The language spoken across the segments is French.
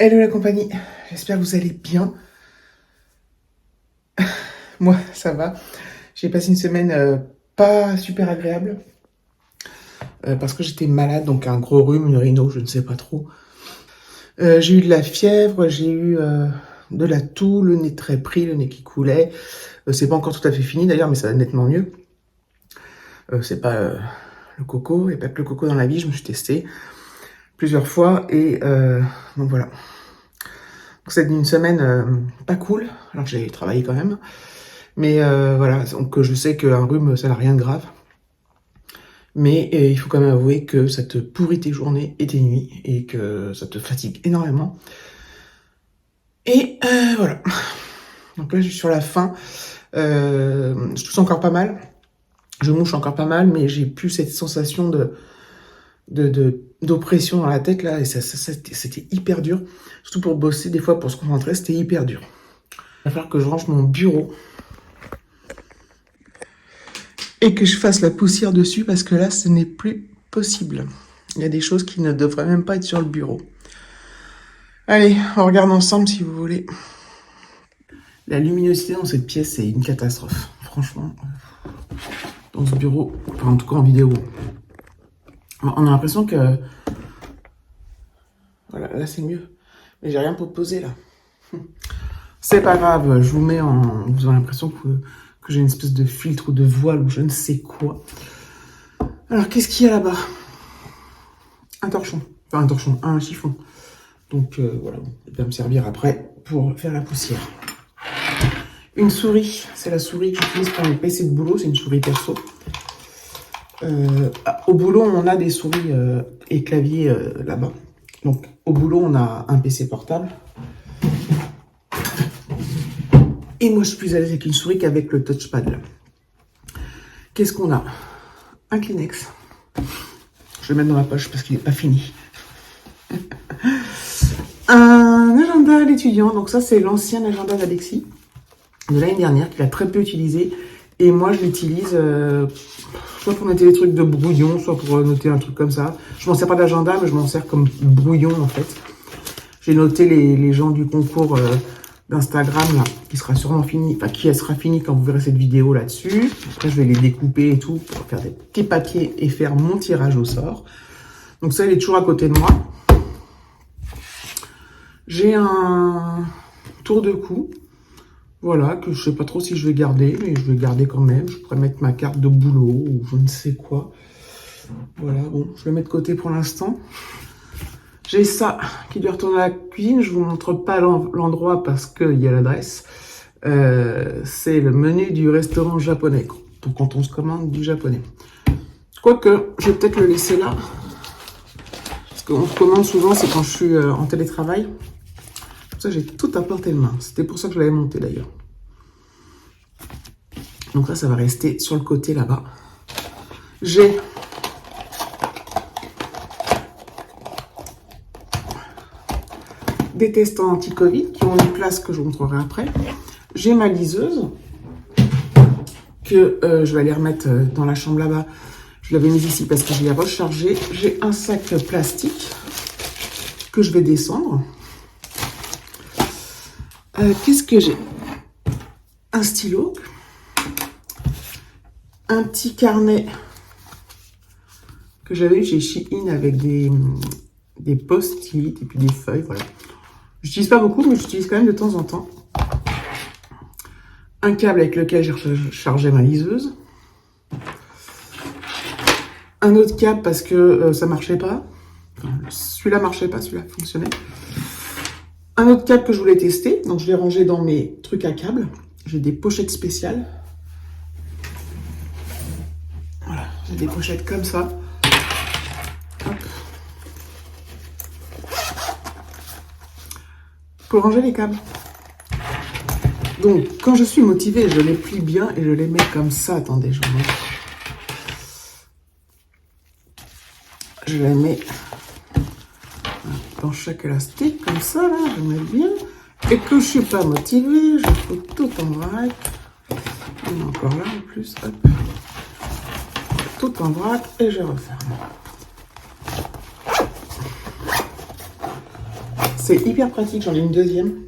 Hello la compagnie, j'espère que vous allez bien. Moi, ça va. J'ai passé une semaine pas super agréable parce que j'étais malade, donc un gros rhume, une rhino, je ne sais pas trop. J'ai eu de la fièvre, j'ai eu de la toux, le nez très pris, le nez qui coulait. C'est pas encore tout à fait fini d'ailleurs, mais ça va nettement mieux. C'est pas le coco, et pas que le coco dans la vie, je me suis testée plusieurs fois et donc voilà. Donc c'est une semaine pas cool, alors que j'ai travaillé quand même. Mais voilà, donc je sais qu'un rhume, ça n'a rien de grave. Mais il faut quand même avouer que ça te pourrit tes journées et tes nuits, et que ça te fatigue énormément. Et voilà. Donc là, je suis sur la fin. Je tousse encore pas mal. Je mouche encore pas mal, mais j'ai plus cette sensation d'oppression dans la tête, là. Et c'était hyper dur. Surtout pour bosser, des fois, pour se concentrer, c'était hyper dur. Il va falloir que je range mon bureau. Et que je fasse la poussière dessus parce que là, ce n'est plus possible. Il y a des choses qui ne devraient même pas être sur le bureau. Allez, on regarde ensemble si vous voulez. La luminosité dans cette pièce, c'est une catastrophe. Franchement, dans ce bureau, enfin en tout cas en vidéo. On a l'impression que... Voilà, là c'est mieux. Mais j'ai rien pour poser là. C'est pas grave, je vous mets en... Vous avez l'impression que j'ai une espèce de filtre ou de voile ou je ne sais quoi. Alors, qu'est-ce qu'il y a là-bas? Un torchon. Enfin, un torchon, un chiffon. Donc voilà, il va me servir après pour faire la poussière. Une souris, c'est la souris que j'utilise pour mes PC de boulot, c'est une souris perso. Au boulot, on a des souris et claviers là-bas. Donc au boulot, on a un PC portable. Et moi, je suis plus à l'aise avec une souris qu'avec le touchpad là. Qu'est-ce qu'on a? Un Kleenex. Je vais le mettre dans ma poche parce qu'il n'est pas fini. Un agenda d'étudiant, donc ça c'est l'ancien agenda d'Alexis de l'année dernière qu'il a très peu utilisé et moi je l'utilise soit pour noter des trucs de brouillon, soit pour noter un truc comme ça. Je m'en sers pas d'agenda mais je m'en sers comme brouillon en fait. J'ai noté les gens du concours d'Instagram là qui sera sûrement fini, enfin qui sera fini quand vous verrez cette vidéo là-dessus. Après je vais les découper et tout pour faire des petits papiers et faire mon tirage au sort. Donc ça il est toujours à côté de moi. J'ai un tour de cou, voilà, que je sais pas trop si je vais garder, mais je vais garder quand même. Je pourrais mettre ma carte de boulot ou je ne sais quoi. Voilà, bon, je le mets de côté pour l'instant. J'ai ça qui doit retourner à la cuisine. Je vous montre pas l'endroit parce qu'il y a l'adresse. C'est le menu du restaurant japonais, donc quand on se commande du japonais. Quoique, je vais peut-être le laisser là. Parce qu'on se commande souvent, c'est quand je suis en télétravail. Ça, j'ai tout à portée de main. C'était pour ça que je l'avais monté d'ailleurs. Donc là, ça va rester sur le côté là-bas. J'ai des testants anti-Covid qui ont une place que je vous montrerai après. J'ai ma liseuse que je vais aller remettre dans la chambre là-bas. Je l'avais mise ici parce que je l'ai rechargée. J'ai un sac plastique que je vais descendre. Qu'est-ce que j'ai? Un stylo, un petit carnet que j'avais eu chez Shein avec des post-it et puis des feuilles, voilà. J'utilise pas beaucoup, mais j'utilise quand même de temps en temps. Un câble avec lequel j'ai chargé ma liseuse. Un autre câble parce que ça marchait pas. Enfin, celui-là marchait pas, celui-là fonctionnait. Un autre câble que je voulais tester, donc je l'ai rangé dans mes trucs à câble. J'ai des pochettes spéciales. Voilà, j'ai des pochettes comme ça. Hop. Pour ranger les câbles. Donc, quand je suis motivée, je les plie bien et je les mets comme ça. Attendez, je vous montre. Je les mets dans chaque élastique, comme ça, là, je mets bien. Et que je suis pas motivée, je fous tout en vrac. Il y en a encore là en plus, hop. Tout en vrac et je referme. C'est hyper pratique, j'en ai une deuxième.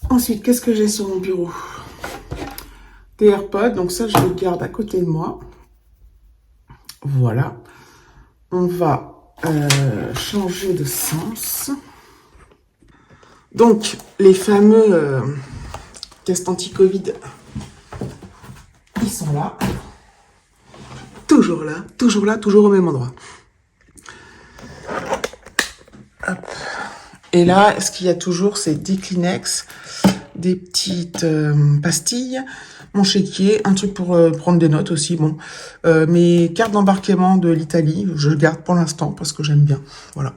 Ensuite, qu'est-ce que j'ai sur mon bureau? Des AirPods, donc ça je le garde à côté de moi. Voilà. On va changer de sens. Donc, les fameux tests anti-Covid, ils sont là. Toujours là, toujours là, toujours au même endroit. Hop. Et là, ce qu'il y a toujours, c'est des Kleenex, des petites pastilles, mon chéquier, un truc pour prendre des notes aussi. Bon, mes cartes d'embarquement de l'Italie, je le garde pour l'instant parce que j'aime bien. Voilà.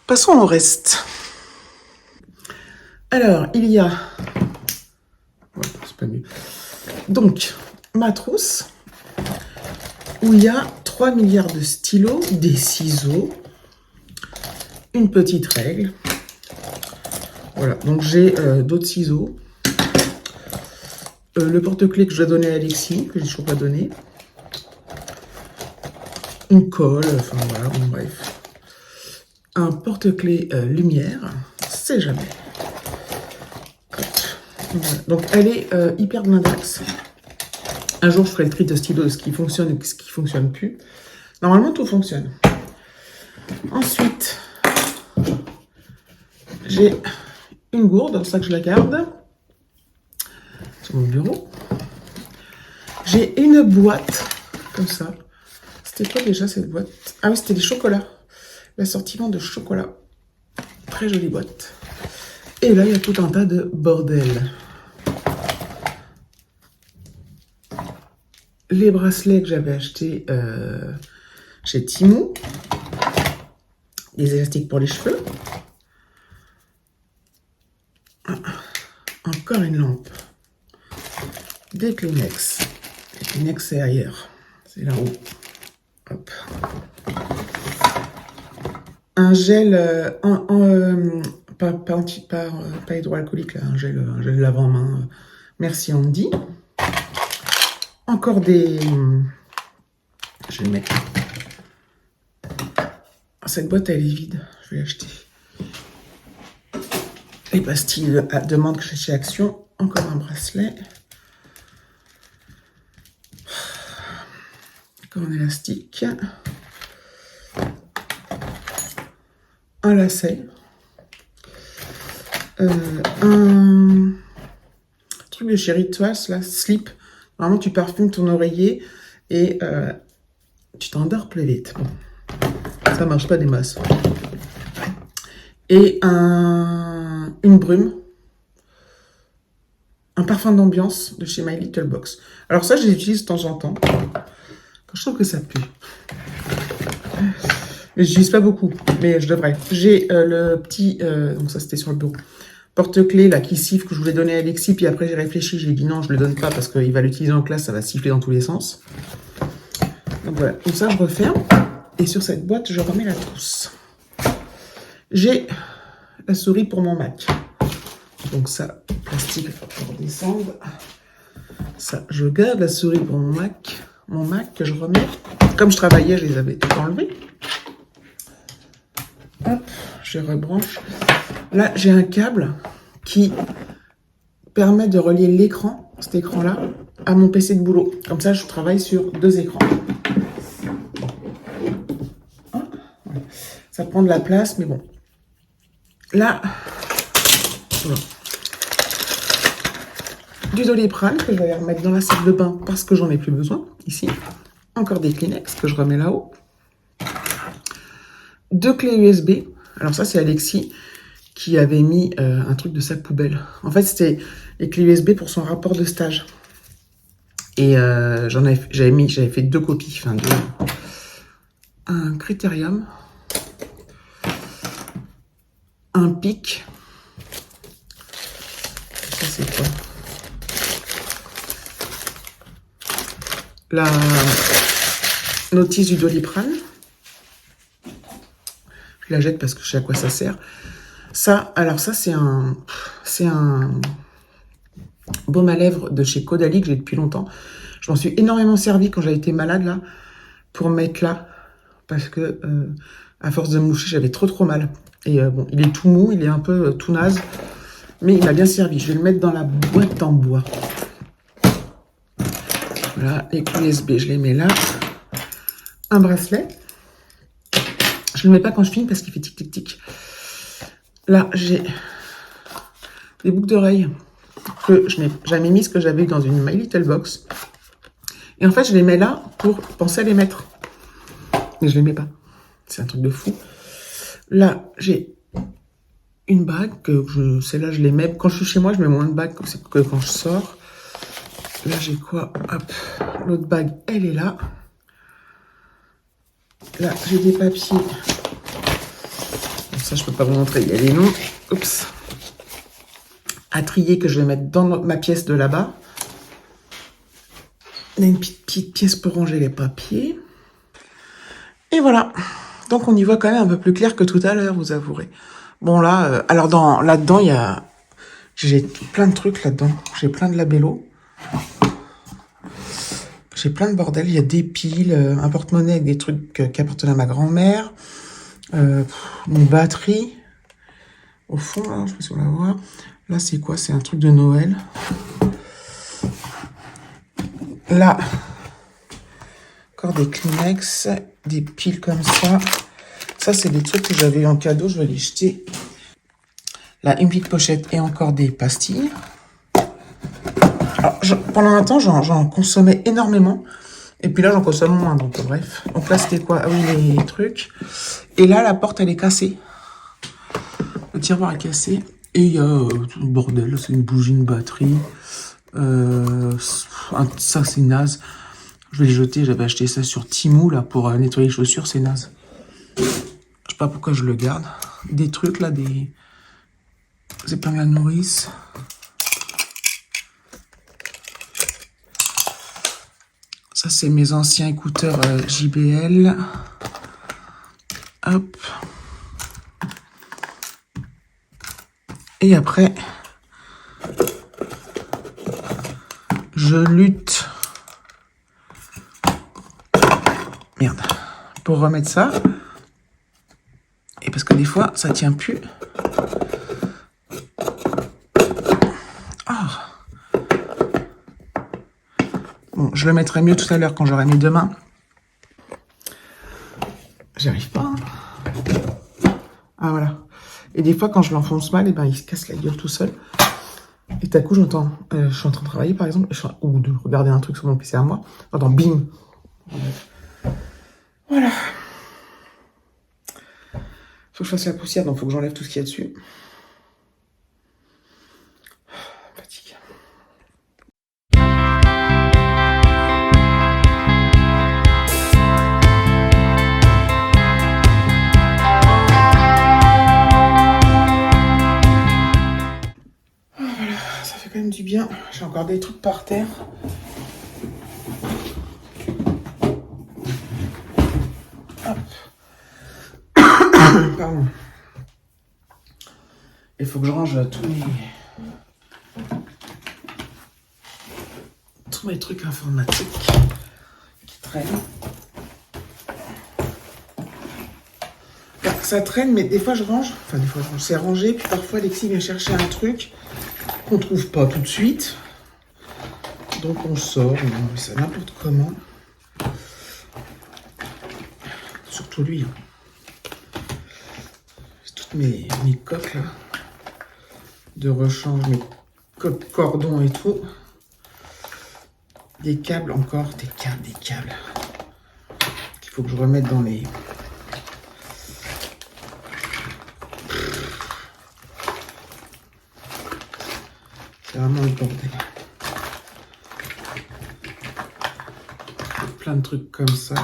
Passons au reste. Alors, il y a... Ouais, c'est pas mieux. Donc, ma trousse, où il y a 3 milliards de stylos, des ciseaux, une petite règle. Voilà, donc j'ai d'autres ciseaux. Le porte-clés que je dois donner à Alexis, que je n'ai toujours pas donné. Une colle, enfin voilà, bon bref. Un porte-clés lumière, c'est jamais. Voilà. Donc elle est hyper blindax. Un jour je ferai le tri de stylos, ce qui fonctionne et ce qui ne fonctionne plus. Normalement tout fonctionne. Ensuite, j'ai une gourde, c'est ça que je la garde sur mon bureau. J'ai une boîte comme ça. C'était quoi déjà cette boîte? Ah oui, c'était des chocolats. L'assortiment de chocolat. Très jolie boîte. Et là, il y a tout un tas de bordel. Les bracelets que j'avais achetés chez Temu. Des élastiques pour les cheveux. Encore une lampe. Des Kleenex. Les Kleenex, c'est ailleurs. C'est là-haut. Hop. Un gel pas hydroalcoolique, là, un gel lave-en-main. Merci Andy. Encore des... Je vais le mettre. Cette boîte, elle est vide. Je vais l'acheter. Les pastilles à demande que j'ai chez Action. Encore un bracelet. Encore un élastique. Un lacet. Un truc de chez Rituals, là, slip. Normalement, tu parfumes ton oreiller et tu t'endors plus vite. Bon. Ça marche pas des masses. Et une brume. Un parfum d'ambiance de chez My Little Box. Alors ça, je les utilise de temps en temps. Quand je trouve que ça pue. Mais je n'utilise pas beaucoup, mais je devrais. J'ai le petit, donc ça c'était sur le bureau, porte-clés là qui siffle que je voulais donner à Alexis, puis après j'ai réfléchi, j'ai dit non, je le donne pas parce qu'il va l'utiliser en classe, ça va siffler dans tous les sens. Donc voilà, donc ça je referme, et sur cette boîte je remets la trousse. J'ai la souris pour mon Mac. Donc ça, plastique pour descendre. Ça, je garde la souris pour mon Mac que je remets. Comme je travaillais, je les avais tout enlevés. Hop, je rebranche. Là, j'ai un câble qui permet de relier l'écran, cet écran-là, à mon PC de boulot. Comme ça, je travaille sur 2 écrans. Ça prend de la place, mais bon. Là, voilà. Du Doliprane que je vais remettre dans la salle de bain parce que j'en ai plus besoin, ici. Encore des Kleenex que je remets là-haut. 2 clés USB. Alors ça, c'est Alexis qui avait mis un truc de sac poubelle. En fait, c'était les clés USB pour son rapport de stage. Et j'avais fait 2 copies. Enfin, un Critérium. Un pic. Ça, c'est quoi? La notice du Doliprane. Je la jette parce que je sais à quoi ça sert. Ça, alors ça, c'est un baume à lèvres de chez Caudalie que j'ai depuis longtemps. Je m'en suis énormément servi quand j'avais été malade, là, pour mettre là. Parce que À force de me moucher, j'avais trop mal. Et bon, il est tout mou, il est un peu tout naze. Mais il m'a bien servi. Je vais le mettre dans la boîte en bois. Voilà, les clés USB, je les mets là. Un bracelet. Je ne le mets pas quand je filme parce qu'il fait tic tic tic. Là, j'ai des boucles d'oreilles que je n'ai jamais mises, que j'avais dans une My Little Box. Et en fait, je les mets là pour penser à les mettre. Mais je les mets pas. C'est un truc de fou. Là, j'ai une bague que celle-là, je les mets. Quand je suis chez moi, je mets moins de bagues que quand je sors. Là, j'ai quoi? Hop. L'autre bague, elle est là. Là, j'ai des papiers. Bon, ça, je peux pas vous montrer. Il y a les noms. Oups. À trier que je vais mettre dans ma pièce de là-bas. On a une petite pièce pour ranger les papiers. Et voilà. Donc, on y voit quand même un peu plus clair que tout à l'heure, vous avouerez. Bon, là, alors là-dedans, il y a... J'ai plein de trucs là-dedans. J'ai plein de labellos. J'ai plein de bordel. Il y a des piles, un porte-monnaie avec des trucs qu'apportait ma grand-mère. Une batterie. Au fond, là, je sais pas si on la voit. Là, c'est quoi? C'est un truc de Noël. Là, encore des Kleenex, des piles comme ça. Ça, c'est des trucs que j'avais en cadeau. Je vais les jeter. Là, une petite pochette et encore des pastilles. Alors, pendant un temps, j'en consommais énormément. Et puis là, j'en consomme moins. Donc, bref. Donc là, c'était quoi? Ah oui, les trucs. Et là, la porte, elle est cassée. Le tiroir est cassé. Et il y a tout le bordel. C'est une bougie, une batterie. Ça, c'est naze. Je vais les jeter. J'avais acheté ça sur Temu, là, pour nettoyer les chaussures. C'est naze. Je sais pas pourquoi je le garde. Des trucs, là, des épingles à nourrice. Ça, c'est mes anciens écouteurs JBL. Hop. Et après, je lutte. Merde. Pour remettre ça. Et parce que des fois, ça tient plus. Ah. Bon, je le mettrai mieux tout à l'heure quand j'aurai mis deux mains. J'y arrive pas. Hein. Ah, voilà. Et des fois, quand je l'enfonce mal, et ben, il se casse la gueule tout seul. Et tout à coup, j'entends... je suis en train de travailler, par exemple, ou de regarder un truc sur mon PC à moi. J'entends bim. Voilà. Faut que je fasse la poussière, donc faut que j'enlève tout ce qu'il y a dessus. Fatigue. Voilà, ça fait quand même du bien. J'ai encore des trucs par terre. Hop. Pardon. Il faut que je range tous mes trucs informatiques qui traînent. Enfin, ça traîne, mais des fois je range. Enfin, des fois je range. C'est rangé, puis parfois Alexis vient chercher un truc qu'on trouve pas tout de suite. Donc on sort, on met ça n'importe comment. Surtout lui. Toutes mes coques là. De rechange, mes cordons et tout. Des câbles encore, des câbles. Qu'il faut que je remette dans les... C'est vraiment le bordel. Plein de trucs comme ça.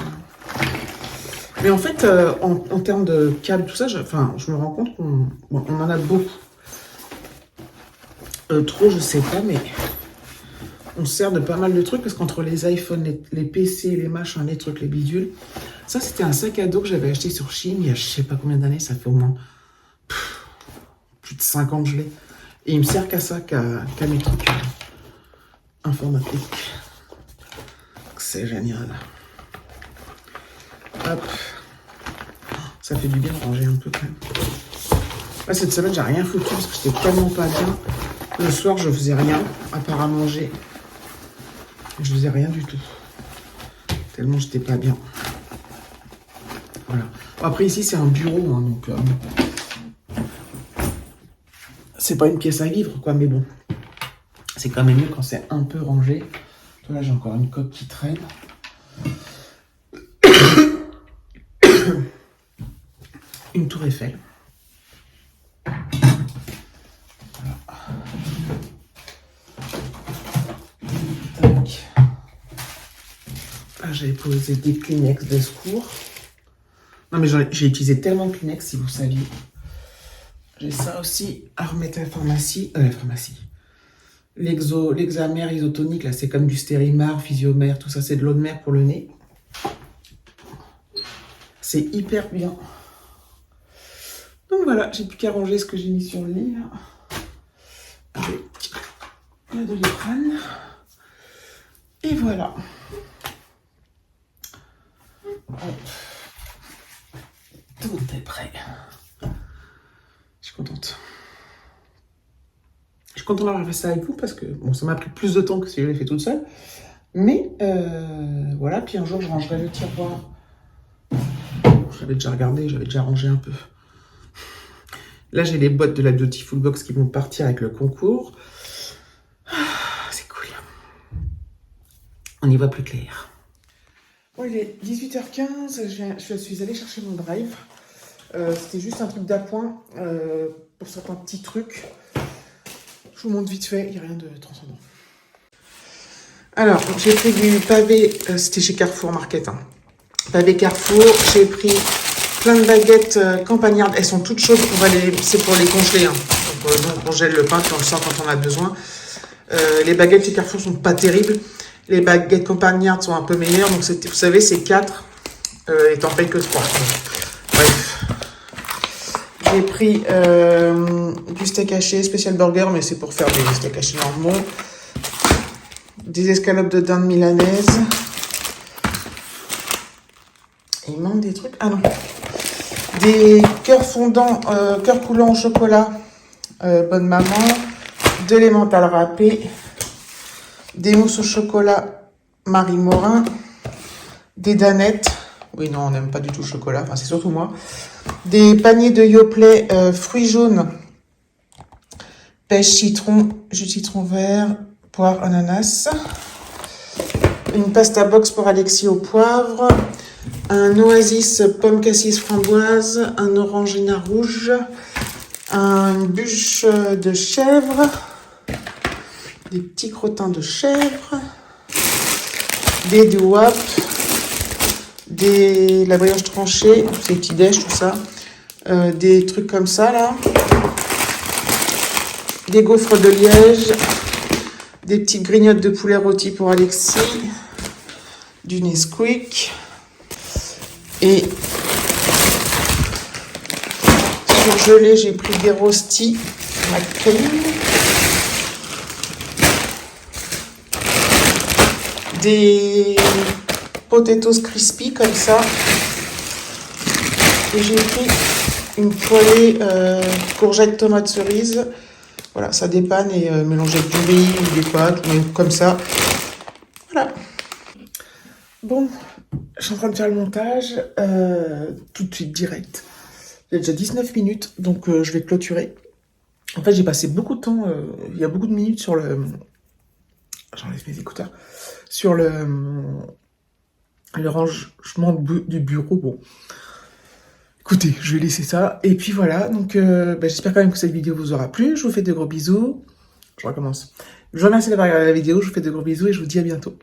Mais en fait, en termes de câbles, tout ça, je me rends compte qu'on en a beaucoup. Trop, je sais pas, mais on se sert de pas mal de trucs parce qu'entre les iPhones, les PC, les machins, les trucs, les bidules, ça c'était un sac à dos que j'avais acheté sur Chine il y a je sais pas combien d'années, ça fait au moins plus de 5 ans que je l'ai. Et il me sert qu'à ça, qu'à mes trucs informatiques. C'est génial. Hop. Ça fait du bien de ranger un peu quand même. Là, cette semaine, j'ai rien foutu parce que j'étais tellement pas bien. Le soir, je faisais rien, à part à manger. Je faisais rien du tout. Tellement j'étais pas bien. Voilà. Après, ici, c'est un bureau, hein, donc... c'est pas une pièce à vivre, quoi, mais bon. C'est quand même mieux quand c'est un peu rangé. Là, j'ai encore une coque qui traîne. Une tour Eiffel. Voilà. Tac. Là, j'avais posé des Kleenex de secours. Non, mais j'ai utilisé tellement de Kleenex, si vous saviez. J'ai ça aussi à remettre à la pharmacie. L'Hexamer isotonique, là, c'est comme du Stérimar, Physiomère, tout ça, c'est de l'eau de mer pour le nez. C'est hyper bien. Donc voilà, j'ai plus qu'à ranger ce que j'ai mis sur le lit, là. Avec le Doliprane. Et voilà. Hop. Tout est prêt. Je suis contente. Je suis contente d'avoir fait ça avec vous parce que bon, ça m'a pris plus de temps que si je l'ai fait toute seule. Mais voilà, puis un jour je rangerai le tiroir. J'avais déjà regardé, j'avais déjà rangé un peu. Là, j'ai les boîtes de la Beautiful Box qui vont partir avec le concours. C'est cool. On y voit plus clair. Bon, il est 18h15, je suis allée chercher mon drive. C'était juste un truc d'appoint pour certains petits trucs. Je vous montre vite fait, il n'y a rien de transcendant. Alors, j'ai pris du pavé, c'était chez Carrefour Market. Hein. Pavé Carrefour, j'ai pris plein de baguettes campagnardes. Elles sont toutes chaudes, c'est pour les congeler. Hein. Donc, on congèle le pain, puis on le sort quand on a besoin. Les baguettes chez Carrefour sont pas terribles. Les baguettes campagnardes sont un peu meilleures. Donc, vous savez, c'est 4 et t'en payes que 3. Bref. J'ai pris du steak haché spécial burger, mais c'est pour faire des steaks hachés normaux. Des escalopes de dinde milanaise. Il manque des trucs. Ah non. Des cœurs fondants, cœurs coulants au chocolat. Bonne maman. De l'emmental râpé. Des mousses au chocolat Marie Morin. Des danettes. Oui, non, on n'aime pas du tout le chocolat. Enfin, c'est surtout moi. Des paniers de Yoplait fruits jaunes. Pêche citron. Jus de citron vert. Poire ananas. Une pasta box pour Alexis au poivre. Un oasis pomme cassis framboise. Un orangina rouge. Une bûche de chèvre. Des petits crottins de chèvre. Des douap. La brioche tranchée. Des petits déj, tout ça. Des trucs comme ça, là. Des gaufres de liège. Des petites grignottes de poulet rôti pour Alexis. Du Nesquik. Et surgelé, j'ai pris des rostis McCain. Des potatoes crispy comme ça. Et j'ai pris une poêlée courgette tomate cerise. Voilà, ça dépanne et mélanger avec du riz ou des pâtes, mais comme ça. Voilà. Bon, je suis en train de faire le montage, tout de suite direct. Il y a déjà 19 minutes, donc je vais clôturer. En fait, j'ai passé beaucoup de temps, il y a beaucoup de minutes sur le... J'enlève mes écouteurs. Sur le rangement du bureau. Bon, écoutez, je vais laisser ça. Et puis voilà, donc j'espère quand même que cette vidéo vous aura plu. Je vous fais de gros bisous. Je recommence. Je vous remercie d'avoir regardé la vidéo, je vous fais de gros bisous et je vous dis à bientôt.